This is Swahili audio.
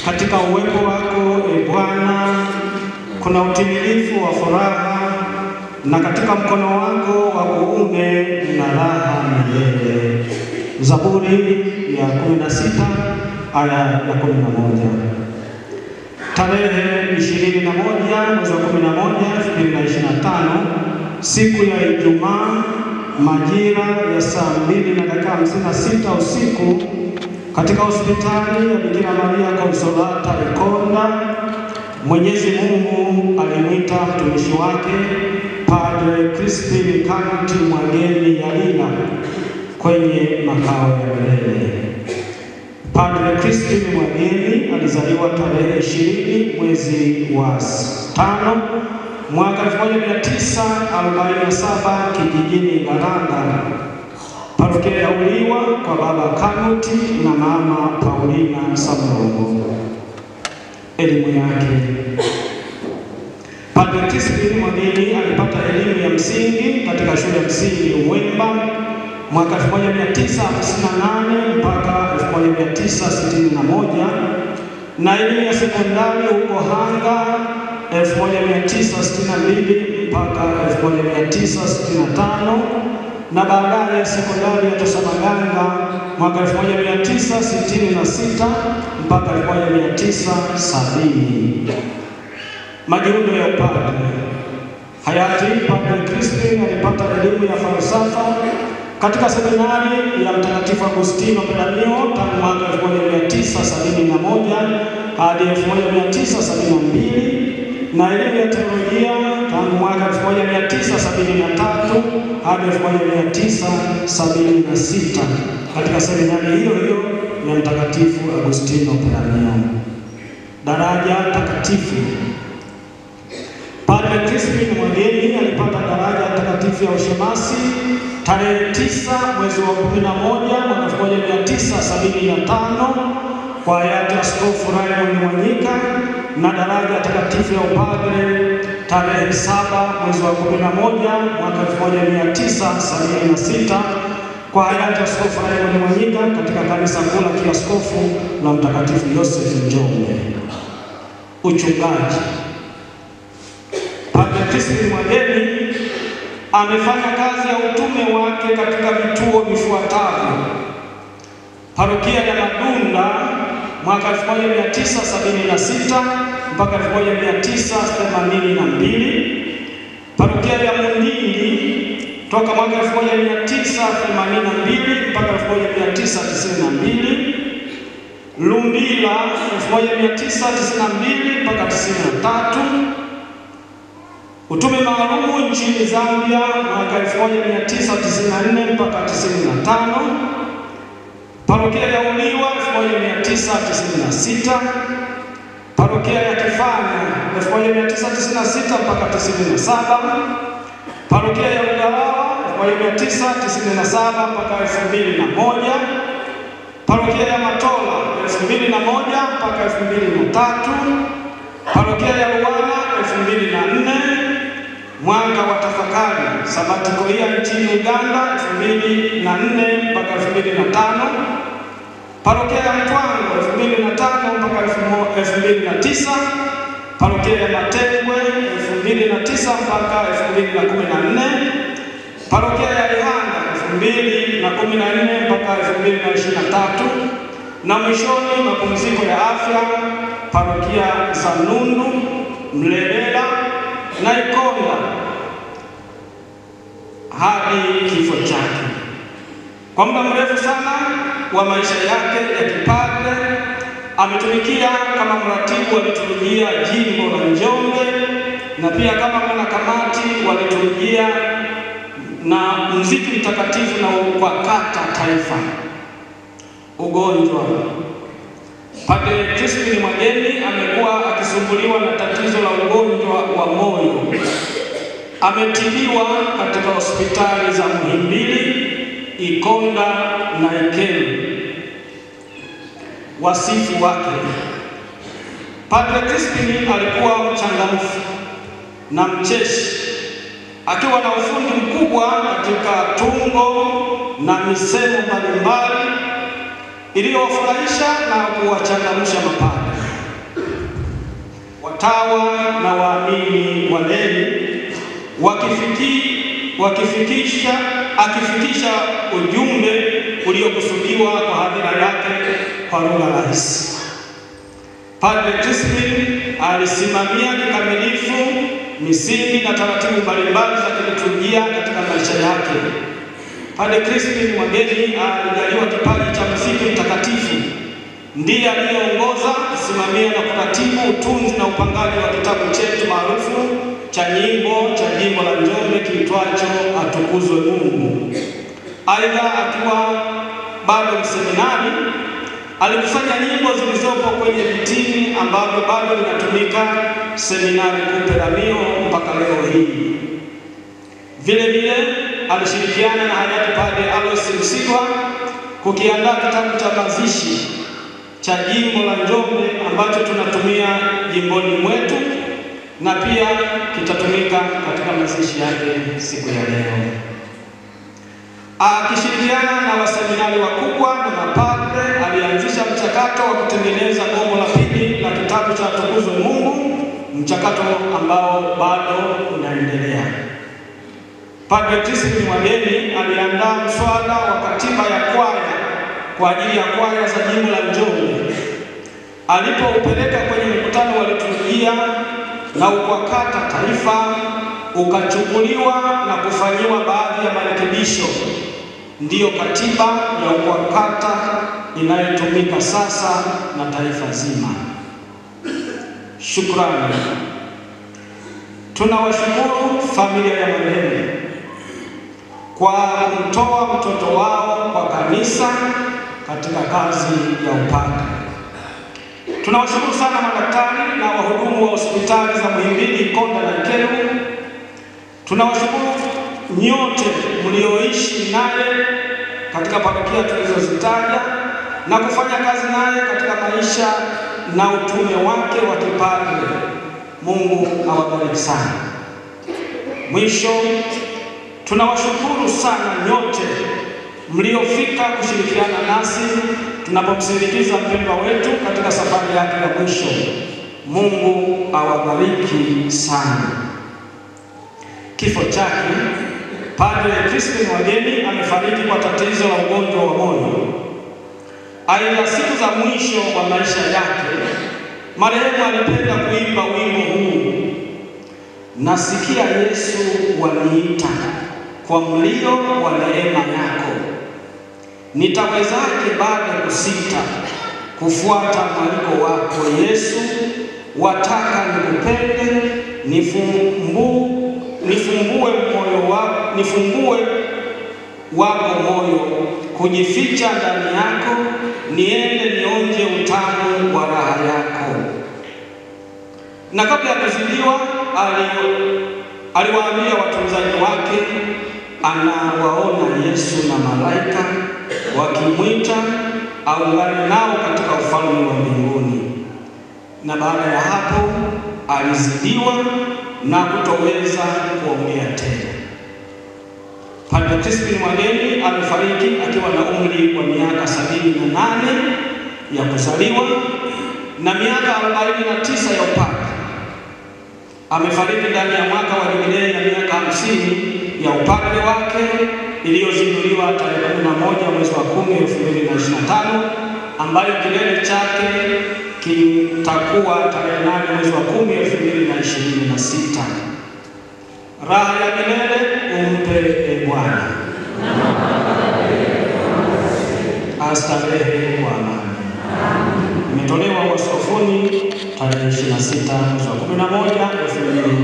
Katika uwepo wako Bwana kuna utimilifu wa furaha, na katika mkono wako wa kuume na raha milele. Zaburi ya 16 aya ya 11. Tarehe 21 mwezi wa 11 2025, siku ya Ijumaa, majira ya saa 2:56 usiku, katika hospitali ya Bikira Maria Konsolata Ikonda, Mwenyezi Mungu alimwita mtumishi wake Padre Crispin Kanuti Mwageni Yalila kwenye makao ya milele. Padre Crispin Mwageni alizaliwa tarehe 20 mwezi wa 5 mwaka 1947 kijijini Garanda, parokia ya Uliwa, kwa baba Kanuti na mama Paulina Samrongo. Elimu yake. Padre Crispin Mwageni alipata elimu ya msingi katika shule ya msingi Uwemba mwaka 1958 mpaka 1961, na elimu ya sekondari huko Hanga 1962 mpaka 1965, na baadaye sekondari ya Tosamaganga mwaka 1966 mpaka 1970. Majiundo ya upadre. Hayati Padre Crispin alipata elimu ya falsafa katika seminari ya Mtakatifu Agustino Peramiho tangu mwaka 1971 hadi 1972, na elimu ya teolojia tangu mwaka 1973 hadi 1976 katika seminari hiyo hiyo ya Mtakatifu Agustino Peramiho. Daraja takatifu. Padre Crispin Mwageni alipata daraja takatifu ya ushemasi tarehe 9 mwezi wa 11 mwaka 1975 kwa hayati Askofu Raymond Mwanyika, na daraja takatifu ya upadre tarehe 7 mwezi wa 11 mwaka 1976 kwa hayati Askofu Raymond Mwanyika katika kanisa kuu la kiaskofu la Mtakatifu Yosef Njombe. Uchungaji. Padre Crispin Mwageni amefanya kazi ya utume wake katika vituo vifuatavyo: parokia ya Madunda mwaka 1976 mpaka 1982, parokia ya Mundindi toka mwaka 1982 mpaka 1992, Lumbila 1992 mpaka 93, utume maalumu nchini Zambia mwaka 1994 mpaka 95, parokia ya Uliwa 1996, parokia ya Kifanya 1996 mpaka 97, parokia ya Ugarawa 1997 mpaka 2001, parokia ya Matola 2001 mpaka 2003, parokia ya Luwana 2004, mwanga wa tafakari Sabatikoia nchini Uganda 2004 mpaka 2005, parokia ya Mtwango 2005 mpaka 2009, parokia ya Matengwe 2009 mpaka 2014, parokia ya Ihanga 2014 mpaka 2023, na mwishoni mapumziko ya afya parokia za Nundu, Mlelela na Ikonda hadi kifo chake. Kwa muda mrefu sana wa maisha yake ya kipadre ametumikia kama mratibu wa liturujia jimbo la Njombe, na pia kama mwanakamati wa liturujia na muziki mtakatifu na UKWAKATA taifa. Ugonjwa. Padre Crispin Mwageni amekuwa akisumbuliwa na tatizo la ugonjwa wa moyo. Ametibiwa katika hospitali za Muhimbili, Ikonda na Ikelu. Wasifu wake. Padre Crispin alikuwa mchangamfu na mcheshi, akiwa na ufundi mkubwa katika tungo na misemo mbalimbali iliyowafurahisha na kuwachangamsha mapadre. watawa na waamini walei, akifikisha ujumbe uliokusudiwa kwa hadhira yake kwa lugha rahisi. Padre Crispin alisimamia kikamilifu misingi na taratibu mbalimbali za kiliturujia katika maisha yake. Padre Crispin Mwageni alijaliwa kipaji cha muziki mtakatifu. Ndiye aliyeongoza, kusimamia na kuratibu utunzi na upangaji wa kitabu chetu maarufu cha nyimbo cha jimbo la Njombe kiitwacho Atukuzwe Mungu. Aidha, akiwa bado mseminari, alikusanya nyimbo zilizopo kwenye vitini ambavyo bado vinatumika seminari kuu Peramiho mpaka leo hii. Vile vile alishirikiana na hayati Padre Alois Msigwa kukiandaa kitabu cha mazishi cha jimbo la Njombe ambacho tunatumia jimboni mwetu na pia kitatumika katika mazishi yake siku ya leo. Akishirikiana na waseminari wakubwa na mapadre, alianzisha mchakato wa kutengeneza gombo la pili la kitabu cha Atukuzwe Mungu, mchakato ambao bado unaendelea. Padre Crispin Mwageni aliandaa mswada wa katiba ya kwaya kwa ajili ya kwaya za jimbo la Njombe. Alipoupeleka kwenye mkutano wa liturujia na UKWAKATA taifa, ukachukuliwa na kufanyiwa baadhi ya marekebisho. Ndiyo katiba ya UKWAKATA inayotumika sasa na taifa zima. Shukrani. Tunawashukuru familia ya marehemu kwa kumtoa mtoto wao kwa kanisa katika kazi ya upadre. Tunawashukuru sana madaktari na wahudumu wa hospitali za Muhimbili, Konda na Ikelu. Tunawashukuru nyote mlioishi naye katika parokia tulizozitaja na kufanya kazi naye katika maisha na utume wake wa kipadre. Mungu awabariki sana. Mwisho, tunawashukuru sana nyote mliofika kushirikiana nasi tunapomsindikiza mpendwa wetu katika safari yake ya mwisho. Mungu awabariki sana. Kifo chake, Padre Crispin Mwageni amefariki kwa tatizo la ugonjwa wa moyo. Aidha, siku za mwisho wa maisha yake, marehemu alipenda kuimba wimbo huu: nasikia Yesu waniita kwa mlio wa neema yako, nitawezaje bado kusita kufuata mwaliko wako Yesu, wataka nikupende, nifungue wako moyo, kujificha ndani yako, niende nionje utamu wa raha yako. Na kabla ya kuzidiwa, aliwaambia watunzaji wake anawaona Yesu na malaika wakimwita aungane nao katika ufalme wa mbinguni. Na baada ya hapo alizidiwa na kutoweza kuongea tena. Padre Crispin Mwageni amefariki akiwa na umri wa miaka 78 ya kuzaliwa na miaka 49 ya upadre. Amefariki ndani ya mwaka wa jubilei ya miaka 50 ya upadre wake iliyozinduliwa tarehe 11 mwezi wa 10 2025, ambayo kilele chake kitakuwa tarehe 8 mwezi wa 10 2026. Raha ya milele umpe Bwana. Astarehe kwa amani. Imetolewa uaskofuni tarehe 26 mwezi wa 11 2025.